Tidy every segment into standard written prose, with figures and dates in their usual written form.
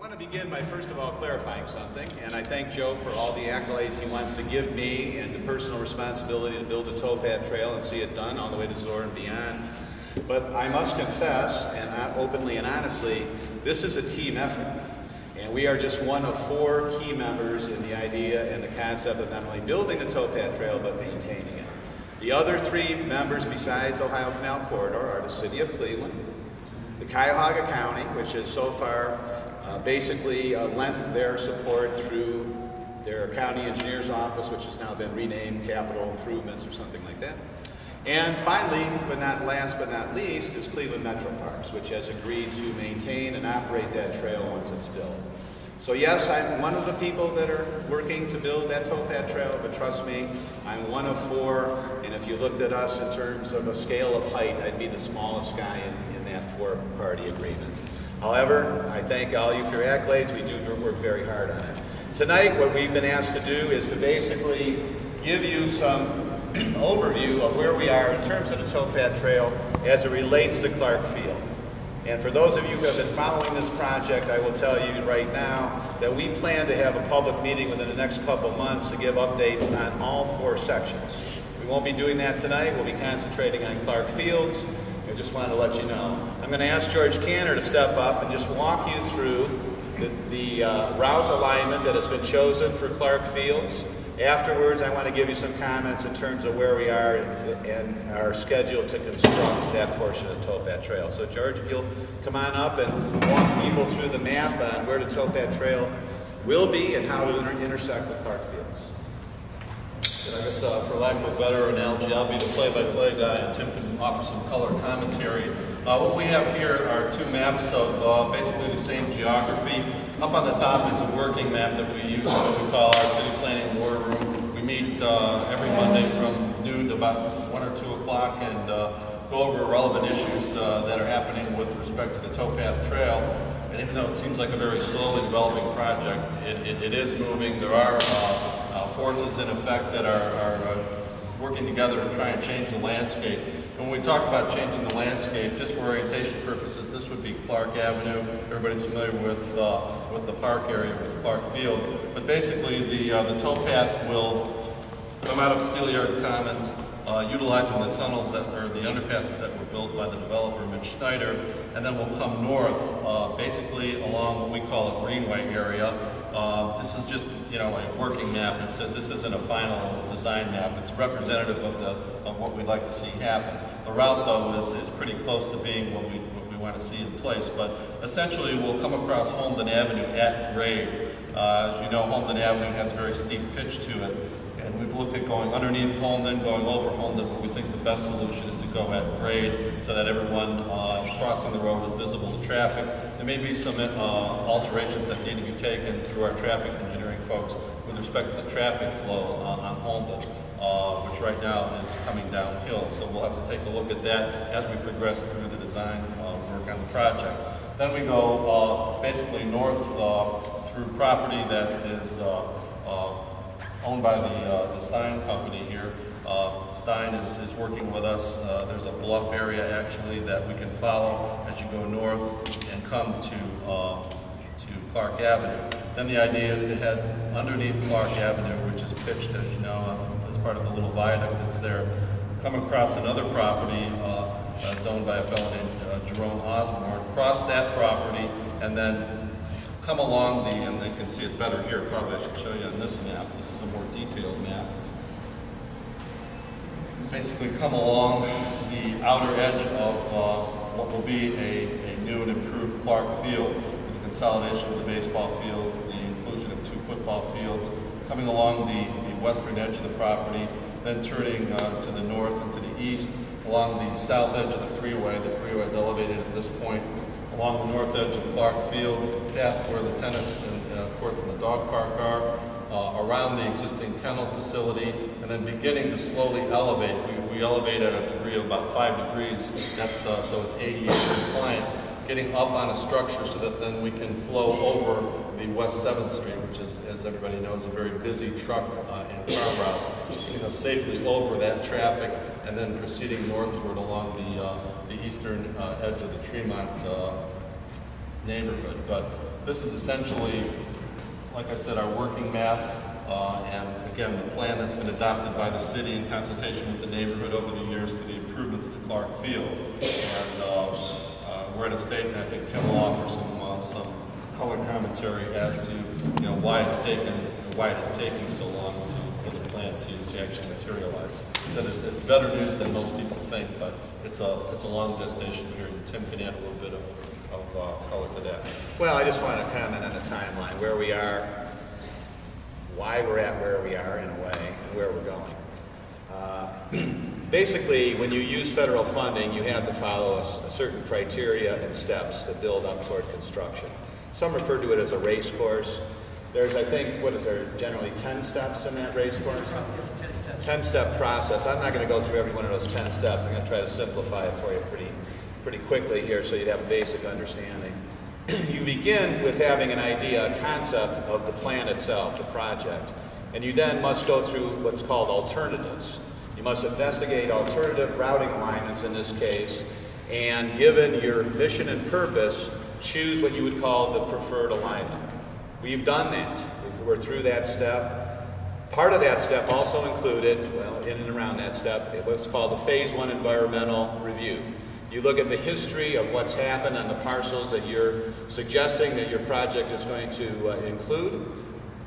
want to begin by first of all clarifying something, and I thank Joe for all the accolades he wants to give me and the personal responsibility to build the Towpath Trail and see it done all the way to Zor and beyond. But I must confess, and openly and honestly, this is a team effort. And we are just one of 4 key members in the idea and the concept of not only building the Towpath Trail, but maintaining it. The other 3 members besides Ohio Canal Corridor are the City of Cleveland, the Cuyahoga County, which has so far basically lent their support through their county engineer's office, which has now been renamed Capital Improvements or something like that. And finally, but not last but not least, is Cleveland Metro Parks, which has agreed to maintain and operate that trail once it's built. So yes, I'm one of the people that are working to build that Towpath Trail, but trust me, I'm one of 4, and if you looked at us in terms of a scale of height, I'd be the smallest guy in that 4-party agreement. However, I thank all of you for your accolades. We do work very hard on it. Tonight, what we've been asked to do is to basically give you some overview of where we are in terms of the Towpath Trail as it relates to Clark Field. And for those of you who have been following this project, I will tell you right now that we plan to have a public meeting within the next couple months to give updates on all 4 sections. We won't be doing that tonight. We'll be concentrating on Clark Fields. I just wanted to let you know. I'm going to ask George Cantor to step up and just walk you through the route alignment that has been chosen for Clark Fields. Afterwards, I want to give you some comments in terms of where we are and our schedule to construct that portion of the Towpath Trail. So George, if you'll come on up and walk people through the map on where the Towpath Trail will be and how to intersect with Clark Fields. I guess for lack of a better analogy, I'll be the play-by-play guy and Tim can offer some color commentary. What we have here are 2 maps of basically the same geography. Up on the top is a working map that we use in what we call our city planning war room. We meet every Monday from noon to about 1 or 2 o'clock and go over relevant issues that are happening with respect to the Towpath Trail. And even though it seems like a very slowly developing project, it is moving. There are forces in effect that are working together to try and change the landscape. When we talk about changing the landscape, just for orientation purposes, this would be Clark Avenue. Everybody's familiar with the park area with Clark Field. But basically, the towpath will come out of Steelyard Commons, utilizing the tunnels or the underpasses that were built by the developer, Mitch Snyder, and then we'll come north, basically along what we call a greenway area. This is just a working map. This isn't a final design map. It's representative of what we'd like to see happen. The route, though, is pretty close to being what we want to see in place. But essentially, we'll come across Holmden Avenue at grade. As you know, Holmden Avenue has a very steep pitch to it. And we've looked at going underneath Holmden, going over Holmden, but we think the best solution is to go at grade so that everyone crossing the road is visible to traffic. There may be some alterations that need to be taken through our traffic engineering folks with respect to the traffic flow on Holmden, which right now is coming downhill. So we'll have to take a look at that as we progress through the design work on the project. Then we go basically north through property that is owned by the Stein company here. Stein is working with us. There's a bluff area actually that we can follow as you go north and come to Clark Avenue. Then the idea is to head underneath Clark Avenue, which is pitched, as you know, as part of the little viaduct that's there. Come across another property that's owned by a fellow named Jerome Osborne. Cross that property and then come along and you can see it better here, probably I should show you on this map. This is a more detailed map. Basically come along the outer edge of what will be a new and improved Clark Field, with the consolidation of the baseball fields, the inclusion of 2 football fields, coming along the western edge of the property, then turning to the north and to the east, along the south edge of the freeway. The freeway is elevated at this point, along the north edge of Clark Field, past where the tennis courts and the dog park are, around the existing kennel facility, and then beginning to slowly elevate. We elevate at a degree of about 5 degrees. That's so it's ADA compliant. Getting up on a structure so that then we can flow over the West 7th Street, which is, as everybody knows, a very busy truck and car route. Getting us safely over that traffic and then proceeding northward along the eastern edge of the Tremont neighborhood. But this is essentially, like I said, our working map, and again, the plan that's been adopted by the city in consultation with the neighborhood over the years for the improvements to Clark Field. And we're at a state, and I think Tim will offer some color commentary as to why it's taking so long for the plan to actually materialize. So it's better news than most people think, but it's a long gestation period. Tim can add a little bit of color to that. Well, I just want to comment on the timeline, where we are, why we're at where we are in a way, and where we're going. Basically, when you use federal funding, you have to follow a certain criteria and steps that build up toward construction. Some refer to it as a race course. There's, I think, what is there, generally 10 steps in that race course? Yes, 10 steps. 10-step process. I'm not going to go through every one of those 10 steps. I'm going to try to simplify it for you pretty quickly here so you'd have a basic understanding. You begin with having an idea, a concept of the plan itself, the project, and you then must go through what's called alternatives. You must investigate alternative routing alignments in this case, and given your mission and purpose, choose what you would call the preferred alignment. We've done that. We're through that step. Part of that step also included, well, in and around that step, it was called the Phase 1 environmental review. You look at the history of what's happened on the parcels that you're suggesting that your project is going to include.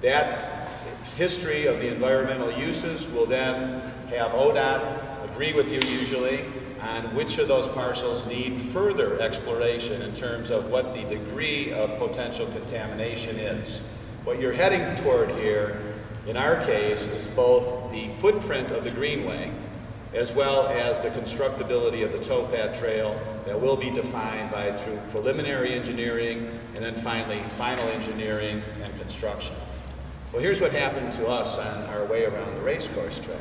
That history of the environmental uses will then have ODOT agree with you usually on which of those parcels need further exploration in terms of what the degree of potential contamination is. What you're heading toward here, in our case, is both the footprint of the greenway as well as the constructability of the Towpath Trail that will be defined through preliminary engineering and then finally final engineering and construction. Well, here's what happened to us on our way around the racecourse trail.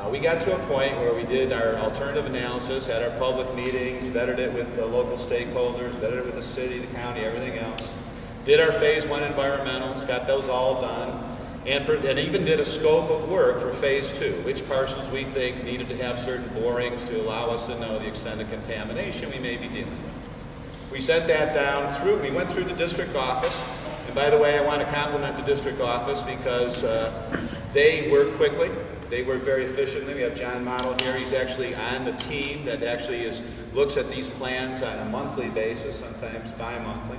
We got to a point where we did our alternative analysis, had our public meetings, vetted it with the local stakeholders, vetted it with the city, the county, everything else. Did our Phase 1 environmentals, got those all done, and even did a scope of work for Phase 2, which parcels we think needed to have certain borings to allow us to know the extent of contamination we may be dealing with. We sent that down through, we went through the district office, and by the way, I want to compliment the district office because they work quickly. They work very efficiently. We have John Model here. He's actually on the team that actually looks at these plans on a monthly basis, sometimes bi-monthly.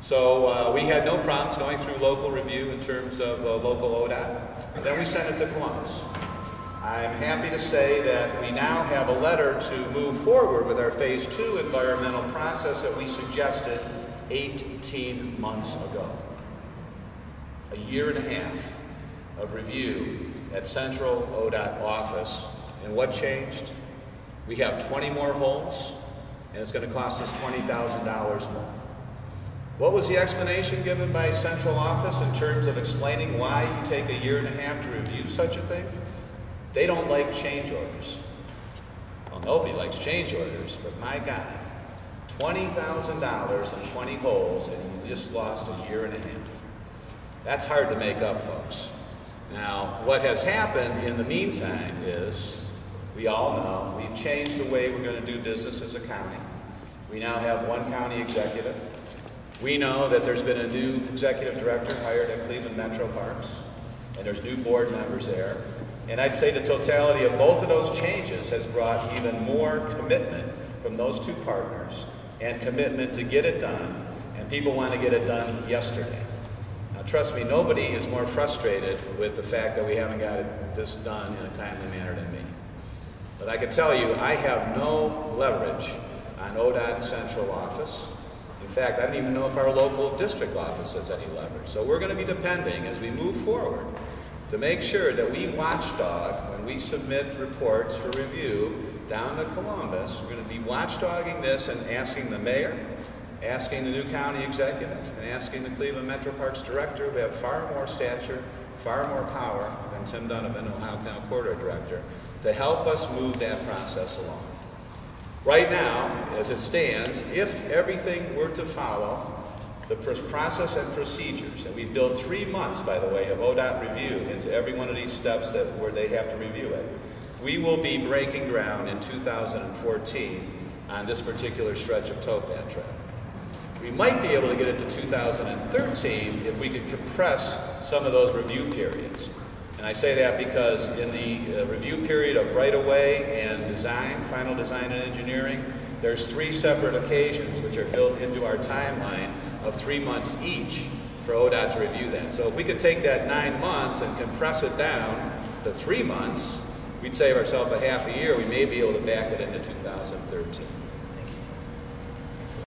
So we had no problems going through local review in terms of local ODOT. Then we sent it to Columbus. I'm happy to say that we now have a letter to move forward with our Phase 2 environmental process that we suggested 18 months ago. A year and a half of review at Central ODOT office. And what changed? We have 20 more holes, and it's going to cost us $20,000 more. What was the explanation given by Central office in terms of explaining why you take a year and a half to review such a thing? They don't like change orders. Well, nobody likes change orders, but my God, $20,000 and 20 holes, and you just lost a year and a half. That's hard to make up, folks. Now, what has happened in the meantime is, we all know, we've changed the way we're going to do business as a county. We now have one county executive. We know that there's been a new executive director hired at Cleveland Metro Parks, and there's new board members there. And I'd say the totality of both of those changes has brought even more commitment from those two partners and commitment to get it done, and people want to get it done yesterday. Now, trust me, nobody is more frustrated with the fact that we haven't got this done in a timely manner than me. But I can tell you, I have no leverage on ODOT Central office. In fact, I don't even know if our local district office has any leverage. So we're going to be depending, as we move forward, to make sure that we watchdog when we submit reports for review down to Columbus. We're going to be watchdogging this and asking the mayor, asking the new county executive, and asking the Cleveland Metro Parks director, who have far more stature, far more power than Tim Donovan, Ohio Canal Corridor Director, to help us move that process along. Right now, as it stands, if everything were to follow the process and procedures, and we've built 3 months, by the way, of ODOT review into every one of these steps where they have to review it, we will be breaking ground in 2014 on this particular stretch of Towpath Trail. We might be able to get it to 2013 if we could compress some of those review periods. And I say that because in the review period of right-of-way and design, final design and engineering, there's 3 separate occasions which are built into our timeline of 3 months each for ODOT to review that. So if we could take that 9 months and compress it down to 3 months, we'd save ourselves a half a year. We may be able to back it into 2013.